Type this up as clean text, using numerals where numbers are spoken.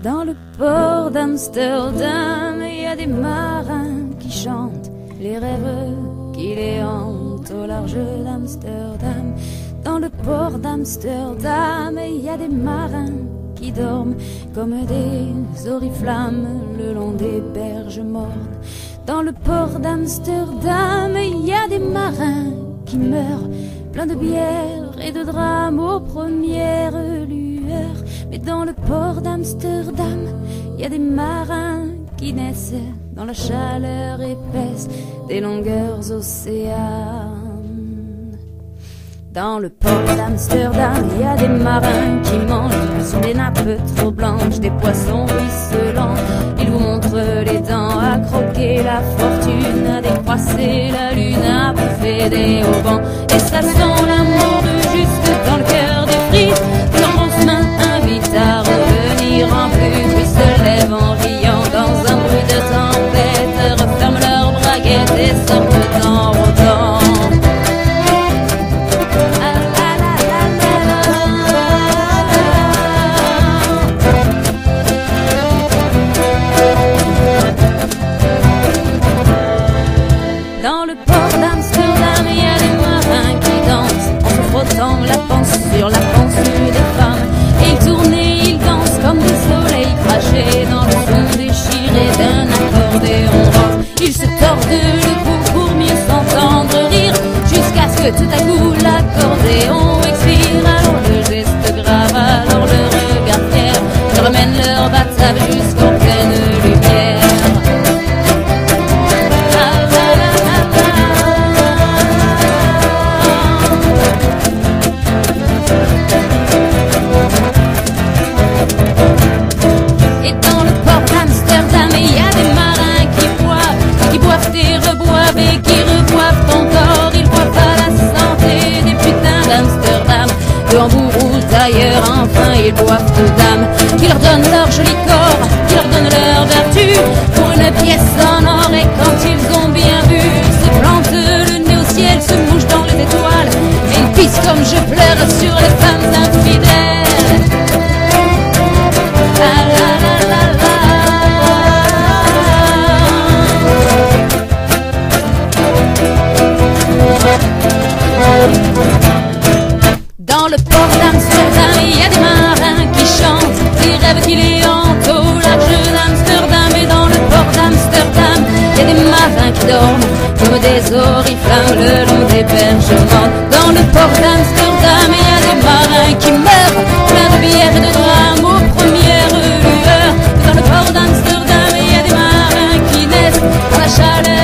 Dans le port d'Amsterdam, il y a des marins qui chantent les rêves qui les hantent au large d'Amsterdam. Dans le port d'Amsterdam, il y a des marins qui dorment comme des oriflammes le long des berges mornes. Dans le port d'Amsterdam, il y a des marins qui meurent, pleins de bière et de drames aux premières lueurs. Mais dans le port d'Amsterdam, il y a des marins qui naissent dans la chaleur épaisse des longueurs océanes. Dans le port d'Amsterdam, il y a des marins qui mangent sur des nappes trop blanches des poissons ruisselants. Ils vous montrent les dents à croquer la fortune, à décroisser la lune, à bouffer des haubans. Et ça sent l'amour jusque dans le cœur des frites. Leur grosse main invite à revenir en plus. Puis se lèvent en riant dans un bruit de tempête, referment leurs braguettes et sortent en rôdant. Dans le port d'Amsterdam, il y a des marins qui dansent en se frottant la panse sur la pensée des femmes. Et ils tournent et ils dansent comme des soleils crachés dans le son déchiré d'un accordéon rock. Ils se tordent le cou pour mieux s'entendre rire, jusqu'à ce que tout à coup l'accordéon expire. Alors le geste grave, alors le regard fier, ils remènent leur batave jusqu'en pleine lumière. Et qui reboivent encore, ils boivent à la santé des putains d'Amsterdam, de Hambourg ou d'ailleurs, enfin ils boivent aux dames qui leur donnent leur joli corps, qui leur donnent leur vertu pour une pièce en or. Et quand ils ont bien vu, se plantent le nez au ciel, se mouchent dans les étoiles et ils pissent comme je pleure sur les femmes infidèles. La la la la la. Dans le port d'Amsterdam, il y a des marins qui chantent les rêves qui les hantent au large d'Amsterdam. Et dans le port d'Amsterdam, il y a des marins qui dorment comme des oriflammes le long des berges mortes. Dans le port d'Amsterdam, il y a des marins qui meurent, pleins de bière et de drames aux premières lueurs. Dans le port d'Amsterdam, il y a des marins qui naissent dans la chaleur